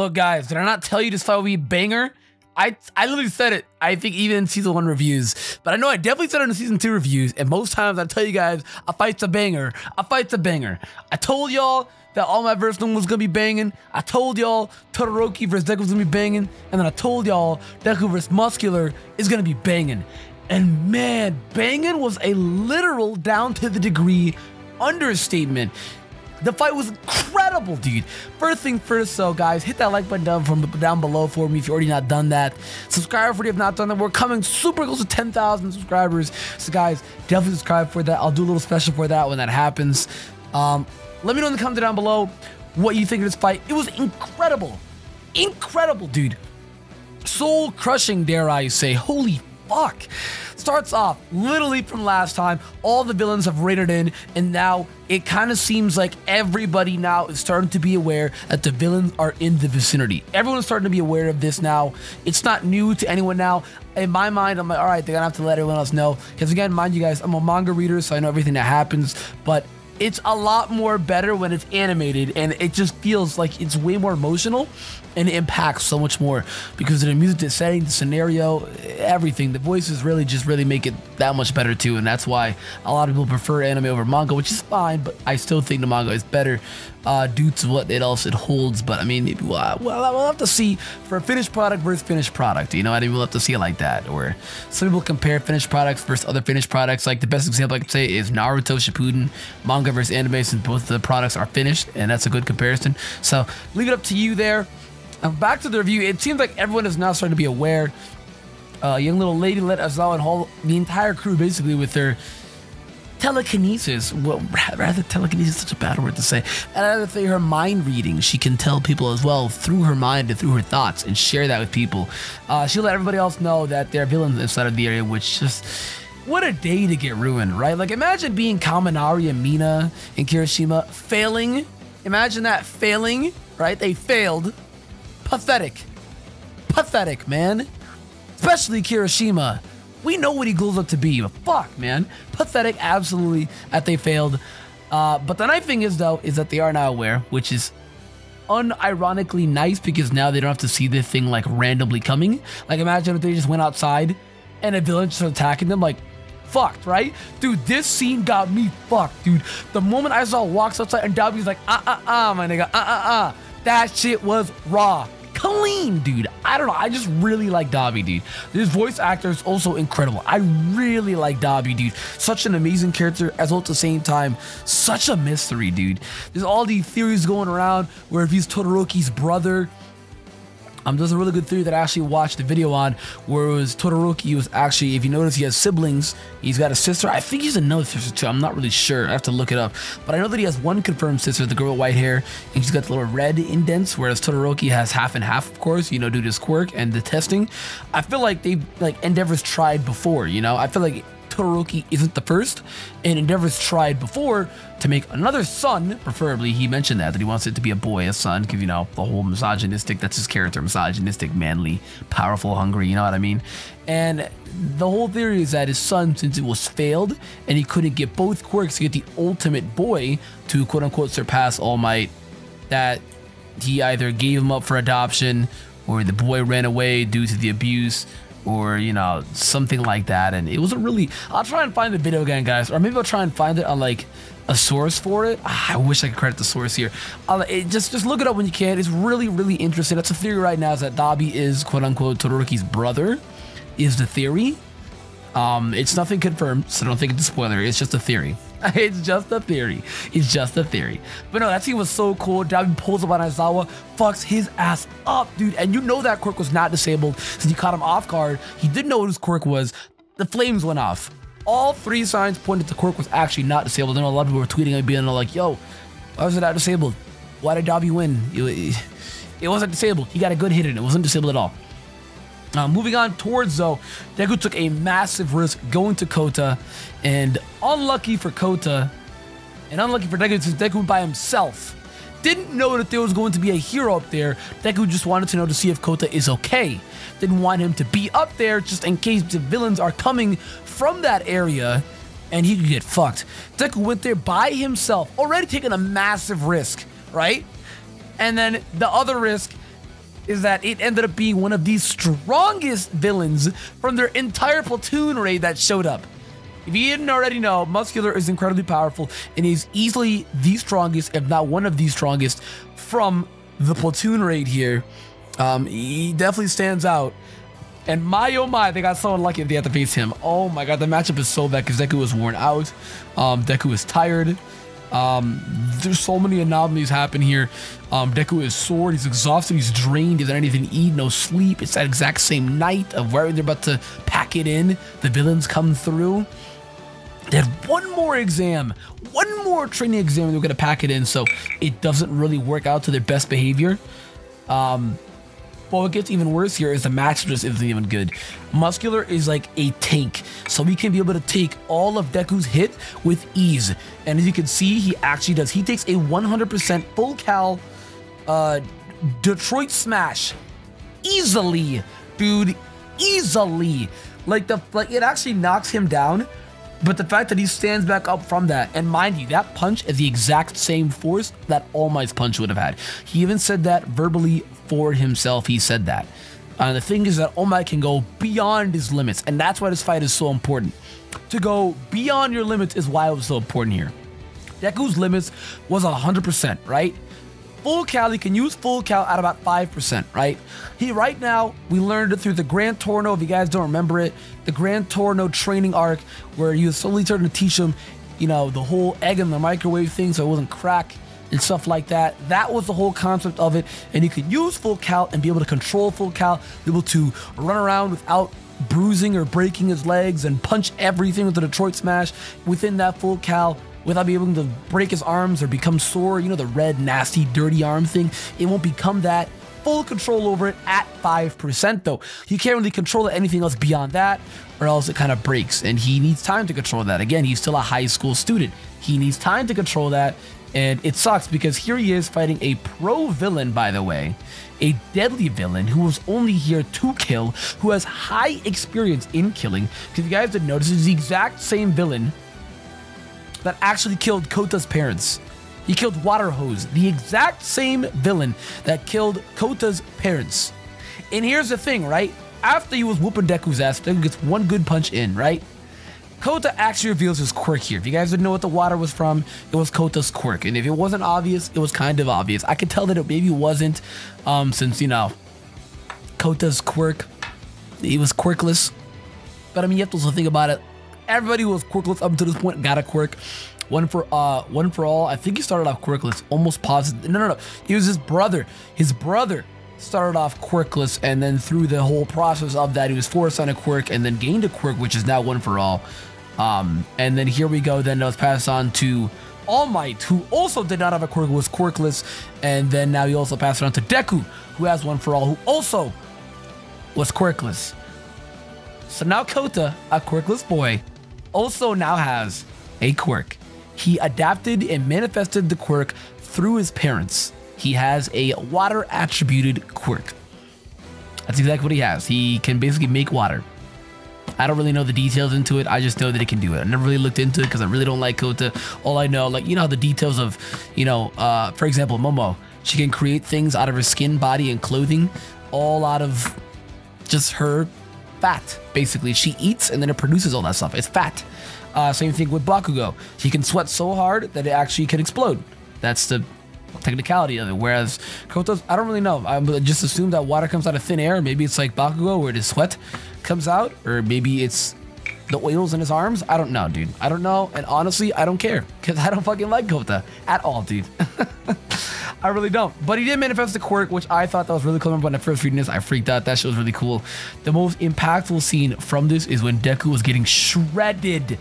Look, guys, did I not tell you this fight would be a banger? I literally said it, I think even in season 1 reviews, but I know I definitely said it in the season 2 reviews, and most times I tell you guys, a fight's a banger, a fight's a banger. I told y'all that All Might vs. No One was gonna be banging. I told y'all Todoroki vs. Deku was gonna be banging, and then I told y'all Deku vs. Muscular is gonna be banging. And man, banging was a literal down to the degree understatement. The fight was incredible, dude. First thing first, so guys, hit that like button down below for me if you've already not done that. Subscribe if you have not done that. We're coming super close to 10,000 subscribers. So guys, definitely subscribe for that. I'll do a little special for that when that happens. Let me know in the comments down below what you think of this fight. It was incredible. Incredible, dude. Soul crushing, dare I say. Holy fuck. Starts off literally from last time, all the villains have raided in, and now it kind of seems like everybody now is starting to be aware that the villains are in the vicinity. Everyone's starting to be aware of this now. It's not new to anyone now. In my mind, I'm like, all right, they're gonna have to let everyone else know, because again, mind you guys, I'm a manga reader, so I know everything that happens, but it's a lot more better when it's animated, and it just feels like it's way more emotional and it impacts so much more because of the music, the setting, the scenario, everything. The voices really make it that much better too, and that's why a lot of people prefer anime over manga, which is fine, but I still think the manga is better due to what else it holds. But I mean, we'll have to see for a finished product versus finished product, you know what I mean? We'll have to see it like that, or some people compare finished products versus other finished products. Like the best example I could say is Naruto Shippuden, manga versus anime, since both of the products are finished, and that's a good comparison. So leave it up to you there. Back to the review. It seems like everyone is now starting to be aware. Young little lady let Aizawa and haul the entire crew basically with their telekinesis. Well, rather telekinesis is such a bad word to say. And rather say her mind reading. She can tell people as well through her mind and through her thoughts and share that with people. She'll let everybody else know that there are villains inside of the area, which just... what a day to get ruined, right? Like, imagine being Kaminari and Mina and Kirishima failing. Imagine that failing, right? They failed. Pathetic. Pathetic, man. Especially Kirishima. We know what he glows up to be, but fuck, man. Pathetic, absolutely, that they failed. But the nice thing is, though, is that they are now aware, which is unironically nice because now they don't have to see this thing, like, randomly coming. Like, imagine if they just went outside and a villain started attacking them, like, fucked, right? Dude, this scene got me fucked, dude. The moment Aizawa walks outside and Dabi's like, my nigga, that shit was raw. Clean, dude. I don't know. I just really like Dabi, dude. This voice actor is also incredible. I really like Dabi, dude. Such an amazing character, as well at the same time, such a mystery, dude. There's all these theories going around where if he's Todoroki's brother. There's a really good theory that I actually watched the video on where it was Todoroki was actually, if you notice, he has siblings. He's got a sister. I think he's another sister too. I'm not really sure. I have to look it up. But I know that he has one confirmed sister, the girl with white hair, and she's got the little red indents, whereas Todoroki has half and half, of course, you know, due to his quirk and the testing. I feel like they've, like, Endeavor's tried before, you know? I feel like Todoroki isn't the first, and Endeavor's tried before to make another son, preferably. He mentioned that he wants it to be a boy, a son, because, you know, the whole misogynistic, that's his character, misogynistic, manly, powerful, hungry, you know what I mean? And the whole theory is that his son, since it was failed, and he couldn't get both quirks to get the ultimate boy to quote-unquote surpass All Might, that he either gave him up for adoption, or the boy ran away due to the abuse, or, you know, something like that. And it wasn't really... I'll try and find the video again, guys, or maybe I'll try and find it on, like, a source for it. I wish I could credit the source here. Just look it up when you can. It's really interesting. That's a theory right now, is that Dabi is quote-unquote Todoroki's brother, is the theory. It's nothing confirmed, so don't think it's a spoiler. It's just a theory. It's just a theory. It's just a theory. But no, that scene was so cool. Dabi pulls up on Aizawa, fucks his ass up, dude. And you know that quirk was not disabled since he caught him off guard. He didn't know what his quirk was. The flames went off. All three signs pointed to quirk was actually not disabled. I know a lot of people were tweeting and being like, yo, why was it not disabled? Why did Dabi win? It wasn't disabled. He got a good hit in it. It wasn't disabled at all. Moving on towards, though, Deku took a massive risk going to Kota, and unlucky for Kota, and unlucky for Deku, since Deku by himself didn't know that there was going to be a hero up there. Deku just wanted to know to see if Kota is okay. Didn't want him to be up there just in case the villains are coming from that area and he could get fucked. Deku went there by himself, already taking a massive risk, right? And then the other risk, is that it ended up being one of the strongest villains from their entire platoon raid that showed up. If you didn't already know, Muscular is incredibly powerful and is easily the strongest, if not one of the strongest, from the platoon raid here. He definitely stands out. And my oh my, they got so unlucky if they had to face him. Oh my god, the matchup is so bad because Deku was worn out. Deku is tired. There's so many anomalies happen here. Deku is sore, he's exhausted, he's drained, he doesn't anything to eat, no sleep. It's that exact same night of where they're about to pack it in. The villains come through. They had one more exam, one more training exam, they're gonna pack it in, so it doesn't really work out to their best behavior. But what gets even worse here is the match just isn't even good. Muscular is like a tank, so he can be able to take all of Deku's hit with ease. And as you can see, he actually does. He takes a 100% full cal Detroit Smash easily, dude, easily. Like it actually knocks him down. But the fact that he stands back up from that, and mind you, that punch is the exact same force that All Might's punch would have had. He even said that verbally for himself, he said that. The thing is that All Might can go beyond his limits, and that's why this fight is so important. To go beyond your limits is why it was so important here. Deku's limits was 100%, right? Full cal, he can use full cal at about 5%, right? Right now, we learned it through the Grand Torno, if you guys don't remember it, the Grand Torno training arc, where you slowly started to teach him, you know, the whole egg in the microwave thing, so it wasn't crack and stuff like that. That was the whole concept of it, and you could use full cal and be able to control full cal, be able to run around without bruising or breaking his legs and punch everything with the Detroit Smash within that full cal, without being able to break his arms or become sore, you know, the red, nasty, dirty arm thing. It won't become that. Full control over it at 5% though. You can't really control anything else beyond that, or else it kind of breaks, and he needs time to control that. Again, he's still a high school student. He needs time to control that, and it sucks because here he is fighting a pro villain, by the way, a deadly villain who was only here to kill, who has high experience in killing. Because you guys didn't notice, it's the exact same villain that actually killed Kota's parents. He killed Water Hose, the exact same villain that killed Kota's parents. And here's the thing, right? After he was whooping Deku's ass, Deku gets one good punch in, right? Kota actually reveals his quirk here. If you guys didn't know what the water was from, it was Kota's quirk. And if it wasn't obvious, it was kind of obvious. I could tell that it maybe wasn't, since, you know, Kota's quirk, he was quirkless. But I mean, you have to also think about it. Everybody who was quirkless up to this point got a quirk. One for all. I think he started off quirkless. Almost positive. No. He was his brother. His brother started off quirkless, and then through the whole process of that, he was forced on a quirk, and then gained a quirk, which is now one for all. And then here we go. Then it was passed on to All Might, who also did not have a quirk, was quirkless, and then now he also passed it on to Deku, who has one for all, who also was quirkless. So now Kota, a quirkless boy, also now has a quirk. He adapted and manifested the quirk through his parents. He has a water attributed quirk. That's exactly what he has. He can basically make water. I don't really know the details into it. I just know that it can do it. I never really looked into it because I really don't like Kota. All I know, like, you know, the details of, you know, for example, Momo, she can create things out of her skin, body, and clothing, all out of just her fat. Basically, she eats and then it produces all that stuff. It's fat. Same thing with Bakugo. He can sweat so hard that it actually can explode. That's the technicality of it. Whereas Kota's, I don't really know. I just assume that water comes out of thin air. Maybe it's like Bakugo where his sweat comes out, or maybe it's the oils in his arms. I don't know, dude. I don't know, and honestly, I don't care because I don't fucking like Kota at all, dude. I really don't. But he did manifest the quirk, which I thought that was really cool. When I first reading this, I freaked out. That shit was really cool. The most impactful scene from this is when Deku was getting shredded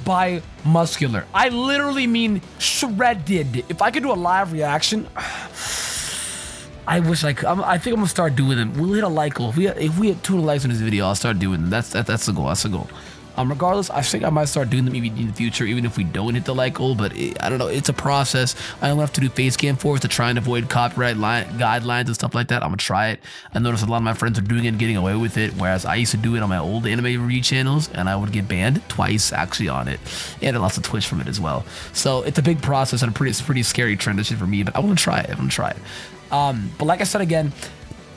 by Muscular. I literally mean shredded. If I could do a live reaction, I wish I could. I think I'm gonna start doing them. We'll hit a like goal. If we hit 200 likes on this video, I'll start doing them. That's the goal. That's the goal. Regardless, I think I might start doing them even in the future, even if we don't hit the like goal. But I don't know. It's a process. I don't have to do face cam for it to try and avoid copyright guidelines and stuff like that. I'm gonna try it. I noticed a lot of my friends are doing it and getting away with it, whereas I used to do it on my old anime review channels, and I would get banned twice actually on it, and I lost a Twitch from it as well. So it's a big process and it's a pretty scary transition for me. But I want to try it. I'm gonna try it. But like I said again,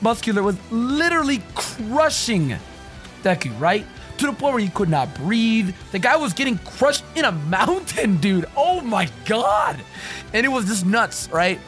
Muscular was literally crushing Deku, right? To the point where he could not breathe. The guy was getting crushed in a mountain, dude. Oh my God. And it was just nuts, right?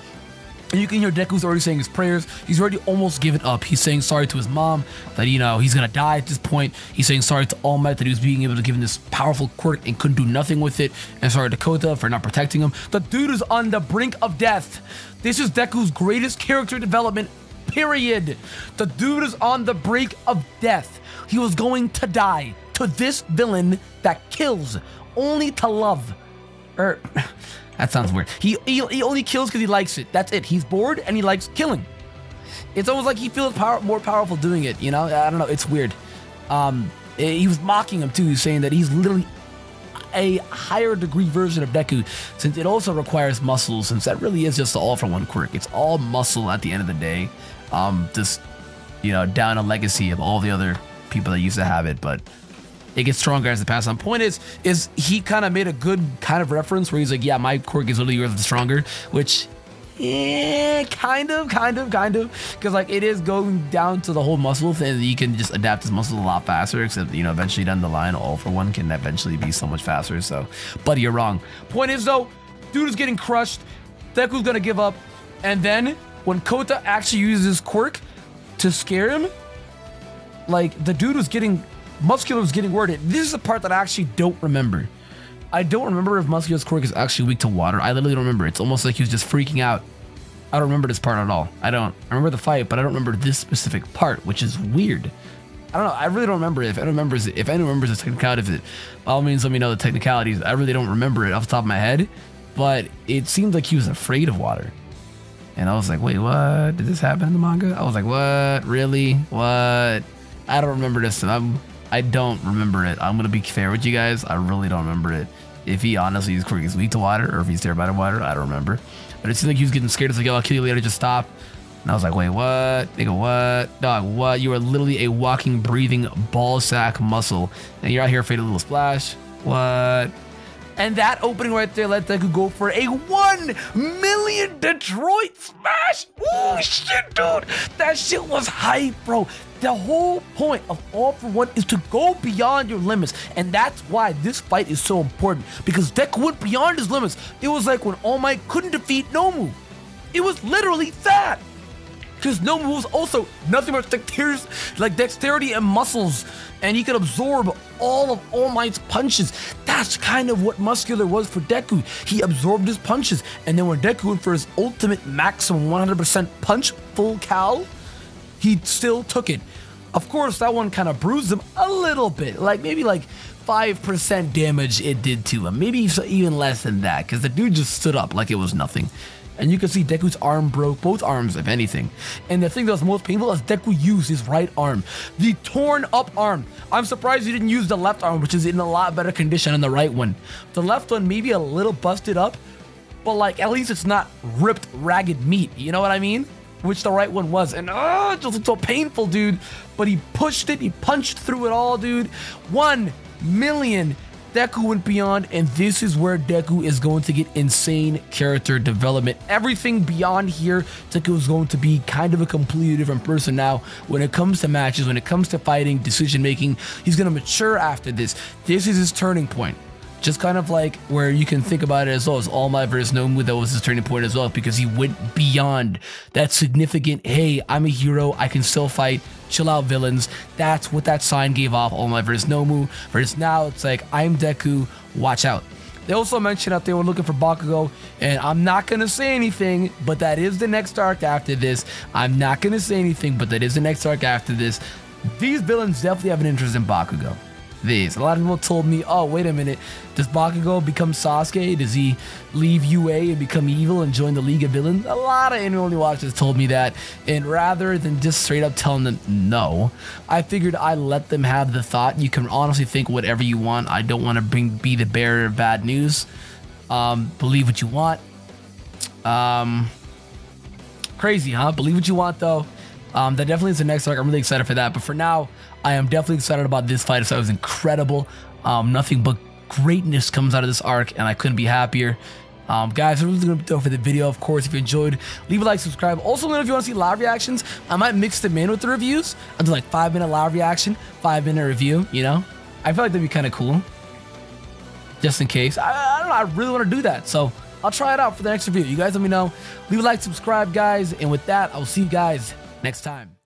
And you can hear Deku's already saying his prayers. He's already almost given up. He's saying sorry to his mom that, you know, he's going to die at this point. He's saying sorry to All Might that he was being able to give him this powerful quirk and couldn't do nothing with it. And sorry to Kota for not protecting him. The dude is on the brink of death. This is Deku's greatest character development, period. The dude is on the brink of death. He was going to die to this villain that kills only to love. That sounds weird. He only kills because he likes it. That's it. He's bored and he likes killing. It's almost like he feels more powerful doing it, you know? I don't know. It's weird. He was mocking him too, saying that he's literally a higher degree version of Deku, since it also requires muscle, since that really is just the all-for-one quirk. It's all muscle at the end of the day. Just, you know, down a legacy of all the other people that used to have it, but it gets stronger as it passes on. Point is he kind of made a good kind of reference where he's like, yeah, my quirk is literally yours stronger, which kind of, because like it is going down to the whole muscle thing. You can just adapt his muscle a lot faster, except, you know, eventually down the line, all for one can eventually be so much faster. So, buddy, you're wrong. Point is though, dude is getting crushed. Deku's gonna give up, and then when Kota actually uses his quirk to scare him, like the dude was getting. Muscular was getting worded. This is the part that I actually don't remember. I don't remember if Muscular's quirk is actually weak to water. I literally don't remember. It's almost like he was just freaking out. I don't remember this part at all. I remember the fight, but I don't remember this specific part, which is weird. I don't know. I really don't remember it. If anyone remembers the technicalities of it, by all means, let me know the technicalities. I really don't remember it off the top of my head, but it seemed like he was afraid of water. And I was like, wait, what? Did this happen in the manga? I was like, what? Really? What? I don't remember this. I don't remember it. I'm going to be fair with you guys. I really don't remember it. If he honestly his quirk is weak to water, or if he's terrified of water, I don't remember. But it seemed like he was getting scared. It's like, yo, I'll kill you later, just stop. And I was like, wait, what? Nigga, what? Dog, what? You are literally a walking, breathing ball sack muscle. And you're out here afraid of a little splash. What? And that opening right there let Deku go for a 1 million Detroit smash. Oh shit, dude. That shit was hype, bro. The whole point of All For One is to go beyond your limits. And that's why this fight is so important. Because Deku went beyond his limits. It was like when All Might couldn't defeat Nomu. It was literally that. Because Nomu was also nothing but dexterity and muscles. And he could absorb all of All Might's punches. That's kind of what Muscular was for Deku. He absorbed his punches. And then when Deku went for his ultimate maximum 100% punch, full cal, he still took it. Of course, that one kind of bruised him a little bit. Maybe 5% damage it did to him. Maybe even less than that. Because the dude just stood up like it was nothing. And you can see Deku's arm broke, both arms, if anything. And the thing that was most painful is Deku used his right arm. The torn up arm. I'm surprised he didn't use the left arm, which is in a lot better condition than the right one. The left one maybe a little busted up, but at least it's not ripped, ragged meat. You know what I mean? Which the right one was. And it just looked so painful, dude. But he pushed it, he punched through it all, dude. 1 million. Deku went beyond, and this is where Deku is going to get insane character development. Everything beyond here, Deku is going to be kind of a completely different person now. When it comes to matches, when it comes to fighting, decision making, he's going to mature after this. This is his turning point. Just kind of like where you can think about it as well as All Might vs. Nomu, that was his turning point as well, because he went beyond that significant, hey, I'm a hero, I can still fight, chill out villains. That's what that sign gave off All Might vs. Nomu. Versus now, it's like, I'm Deku, watch out. They also mentioned that they were looking for Bakugo, and I'm not going to say anything, but that is the next arc after this. I'm not going to say anything, but that is the next arc after this. These villains definitely have an interest in Bakugo. A lot of people told me, oh, wait a minute, does Bakugo become Sasuke? Does he leave UA and become evil and join the League of Villains? A lot of anime-only watchers told me that, and rather than just straight up telling them no, I figured I'd let them have the thought. You can honestly think whatever you want. I don't want to be the bearer of bad news. Believe what you want. Crazy, huh? Believe what you want, though. That definitely is the next arc. I'm really excited for that. But for now, I am definitely excited about this fight. So it was incredible. Nothing but greatness comes out of this arc, and I couldn't be happier. Guys, I'm really gonna be done for the video. Of course, if you enjoyed, leave a like, subscribe. Also, let me know if you want to see live reactions. I might mix them in with the reviews. I'll do like 5-minute live reaction, 5-minute review. You know, I feel like that'd be kind of cool. Just in case. I don't know. I really want to do that. So I'll try it out for the next review. You guys let me know. Leave a like, subscribe, guys. And with that, I'll see you guys next time.